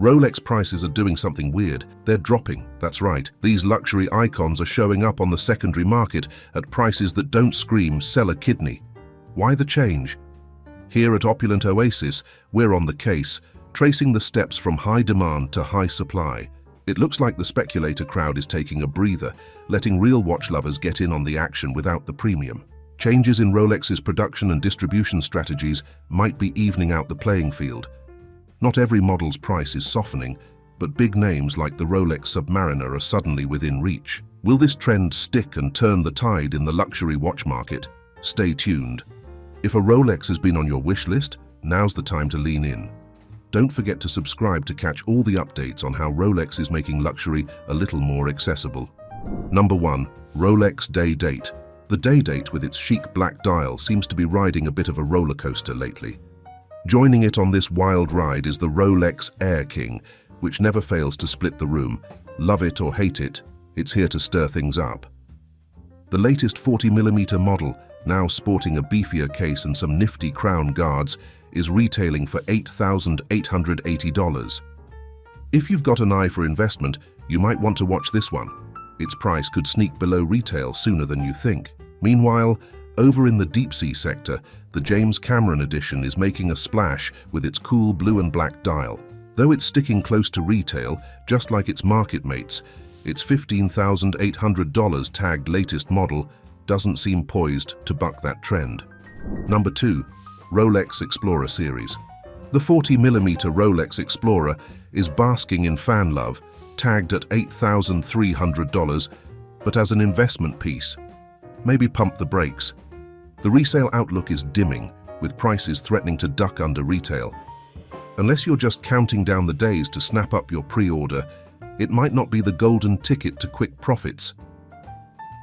Rolex prices are doing something weird. They're dropping, that's right. These luxury icons are showing up on the secondary market at prices that don't scream sell a kidney. Why the change? Here at Opulent Oasis, we're on the case, tracing the steps from high demand to high supply. It looks like the speculator crowd is taking a breather, letting real watch lovers get in on the action without the premium. Changes in Rolex's production and distribution strategies might be evening out the playing field. Not every model's price is softening, but big names like the Rolex Submariner are suddenly within reach. Will this trend stick and turn the tide in the luxury watch market? Stay tuned. If a Rolex has been on your wish list, now's the time to lean in. Don't forget to subscribe to catch all the updates on how Rolex is making luxury a little more accessible. Number 1. Rolex Day Date. The Day Date with its chic black dial seems to be riding a bit of a roller coaster lately. Joining it on this wild ride is the Rolex Air King, which never fails to split the room. Love it or hate it, it's here to stir things up. The latest 40mm model, now sporting a beefier case and some nifty crown guards, is retailing for $8,880. If you've got an eye for investment, you might want to watch this one. Its price could sneak below retail sooner than you think. Meanwhile, over in the deep-sea sector, the James Cameron edition is making a splash with its cool blue and black dial. Though it's sticking close to retail, just like its market mates, its $15,800 tagged latest model doesn't seem poised to buck that trend. Number 2. Rolex Explorer Series. The 40mm Rolex Explorer is basking in fan love, tagged at $8,300, but as an investment piece. Maybe pump the brakes. The resale outlook is dimming, with prices threatening to duck under retail. Unless you're just counting down the days to snap up your pre-order, it might not be the golden ticket to quick profits.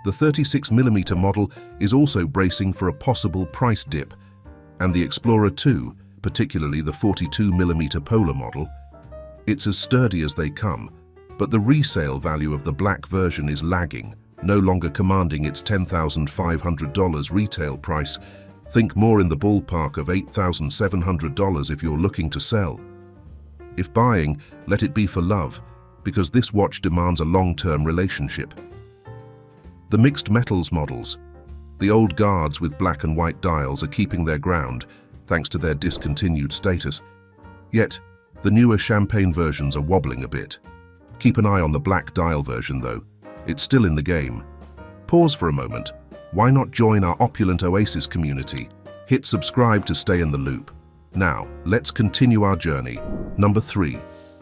The 36mm model is also bracing for a possible price dip, and the Explorer 2, particularly the 42mm Polar model, it's as sturdy as they come, but the resale value of the black version is lagging, no longer commanding its $10,500 retail price. Think more in the ballpark of $8,700 if you're looking to sell. If buying, let it be for love, because this watch demands a long-term relationship. The mixed metals models. The old guards with black and white dials are keeping their ground, thanks to their discontinued status. Yet, the newer champagne versions are wobbling a bit. Keep an eye on the black dial version though. It's still in the game. Pause for a moment. Why not join our Opulent Oasis community? Hit subscribe to stay in the loop. Now, let's continue our journey. Number 3.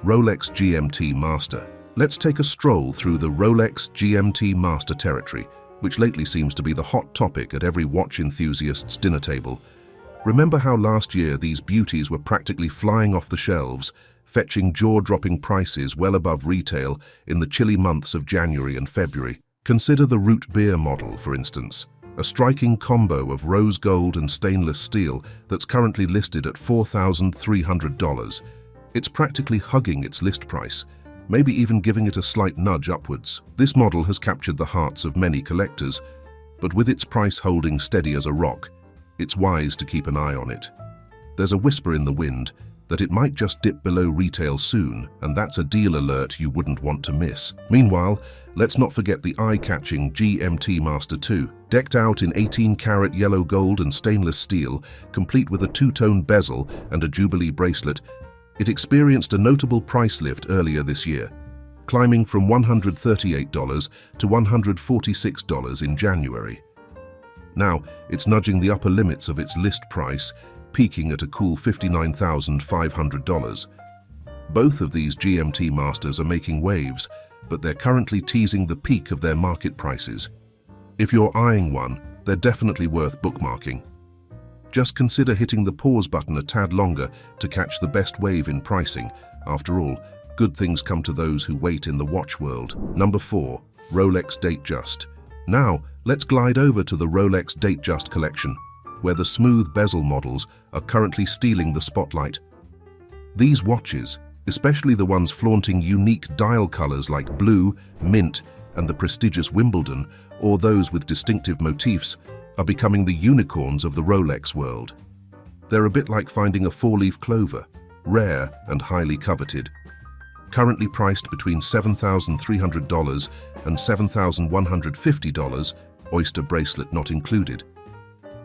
Rolex GMT Master. Let's take a stroll through the Rolex GMT Master territory, which lately seems to be the hot topic at every watch enthusiast's dinner table. Remember how last year these beauties were practically flying off the shelves, fetching jaw-dropping prices well above retail in the chilly months of January and February? Consider the Root Beer model, for instance, a striking combo of rose gold and stainless steel that's currently listed at $4,300. It's practically hugging its list price, maybe even giving it a slight nudge upwards. This model has captured the hearts of many collectors, but with its price holding steady as a rock, it's wise to keep an eye on it. There's a whisper in the wind that it might just dip below retail soon, and that's a deal alert you wouldn't want to miss. Meanwhile, let's not forget the eye-catching GMT Master 2. Decked out in 18-karat yellow gold and stainless steel, complete with a two-tone bezel and a Jubilee bracelet, it experienced a notable price lift earlier this year, climbing from $138 to $146 in January. Now, it's nudging the upper limits of its list price, peaking at a cool $59,500. Both of these GMT Masters are making waves, but they're currently teasing the peak of their market prices. If you're eyeing one, they're definitely worth bookmarking. Just consider hitting the pause button a tad longer to catch the best wave in pricing. After all, good things come to those who wait in the watch world. Number 4. Rolex Datejust. Now, let's glide over to the Rolex Datejust collection, where the smooth bezel models are currently stealing the spotlight. These watches, especially the ones flaunting unique dial colors like blue, mint, and the prestigious Wimbledon, or those with distinctive motifs, are becoming the unicorns of the Rolex world. They're a bit like finding a four-leaf clover, rare and highly coveted. currently priced between $7,300 and $7,150, oyster bracelet not included.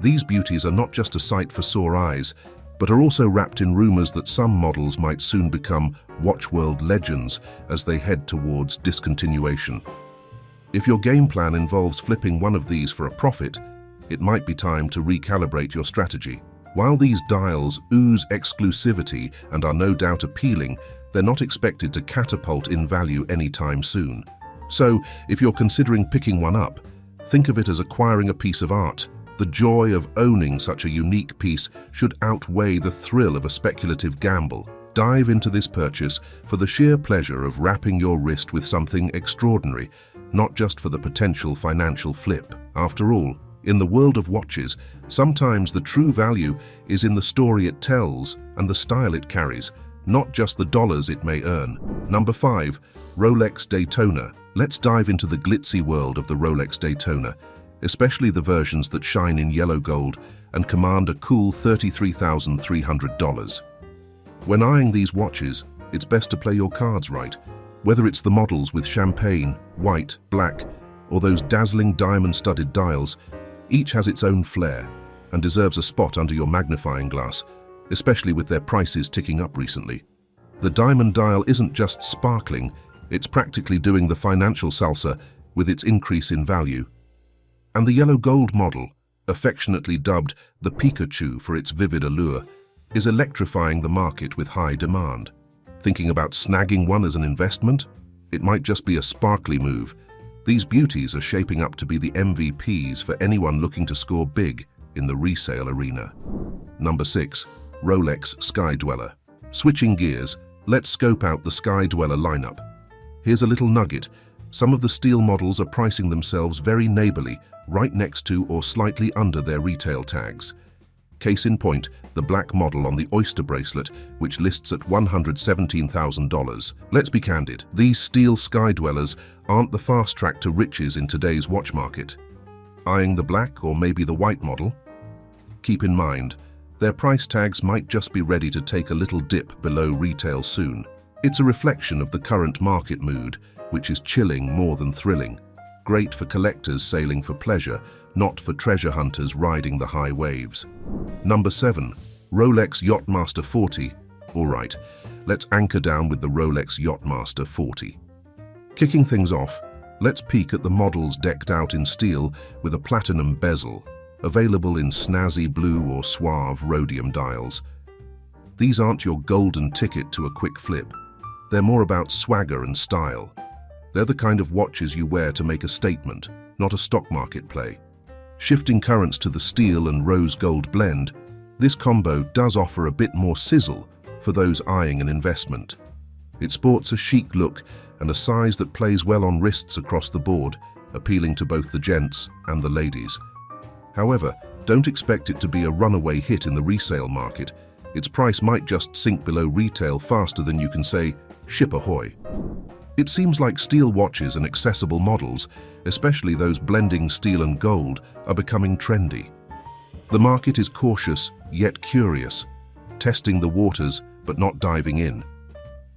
These beauties are not just a sight for sore eyes, but are also wrapped in rumors that some models might soon become watch-world legends as they head towards discontinuation. If your game plan involves flipping one of these for a profit, it might be time to recalibrate your strategy. While these dials ooze exclusivity and are no doubt appealing, they're not expected to catapult in value anytime soon. So, if you're considering picking one up, think of it as acquiring a piece of art. The joy of owning such a unique piece should outweigh the thrill of a speculative gamble. Dive into this purchase for the sheer pleasure of wrapping your wrist with something extraordinary, not just for the potential financial flip. After all, in the world of watches, sometimes the true value is in the story it tells and the style it carries, not just the dollars it may earn. Number 5. Rolex Daytona. Let's dive into the glitzy world of the Rolex Daytona, especially the versions that shine in yellow gold and command a cool $33,300. When eyeing these watches, it's best to play your cards right. Whether it's the models with champagne, white, black, or those dazzling diamond-studded dials, each has its own flair and deserves a spot under your magnifying glass, especially with their prices ticking up recently. The diamond dial isn't just sparkling, it's practically doing the financial salsa with its increase in value. And the yellow gold model, affectionately dubbed the Pikachu for its vivid allure, is electrifying the market with high demand. Thinking about snagging one as an investment? It might just be a sparkly move. These beauties are shaping up to be the MVPs for anyone looking to score big in the resale arena. Number 6. Rolex Sky Dweller. Switching gears, let's scope out the Sky Dweller lineup. Here's a little nugget. Some of the steel models are pricing themselves very neighborly, right next to or slightly under their retail tags. Case in point, the black model on the oyster bracelet, which lists at $117,000. Let's be candid, these steel sky dwellers aren't the fast track to riches in today's watch market. Eyeing the black or maybe the white model? Keep in mind, their price tags might just be ready to take a little dip below retail soon. It's a reflection of the current market mood, which is chilling more than thrilling. Great for collectors sailing for pleasure, not for treasure hunters riding the high waves. Number 7. Rolex Yachtmaster 40. Alright, let's anchor down with the Rolex Yachtmaster 40. Kicking things off, let's peek at the models decked out in steel with a platinum bezel, available in snazzy blue or suave rhodium dials. These aren't your golden ticket to a quick flip. They're more about swagger and style. They're the kind of watches you wear to make a statement, not a stock market play. Shifting currents to the steel and rose gold blend, this combo does offer a bit more sizzle for those eyeing an investment. It sports a chic look and a size that plays well on wrists across the board, appealing to both the gents and the ladies. However, don't expect it to be a runaway hit in the resale market. Its price might just sink below retail faster than you can say, "Ship ahoy." It seems like steel watches and accessible models, especially those blending steel and gold, are becoming trendy. The market is cautious, yet curious, testing the waters but not diving in.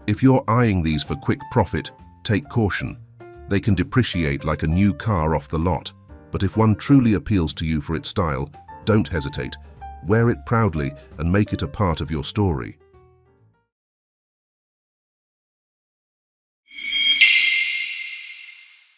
If you're eyeing these for quick profit, take caution. They can depreciate like a new car off the lot, but if one truly appeals to you for its style, don't hesitate. Wear it proudly and make it a part of your story.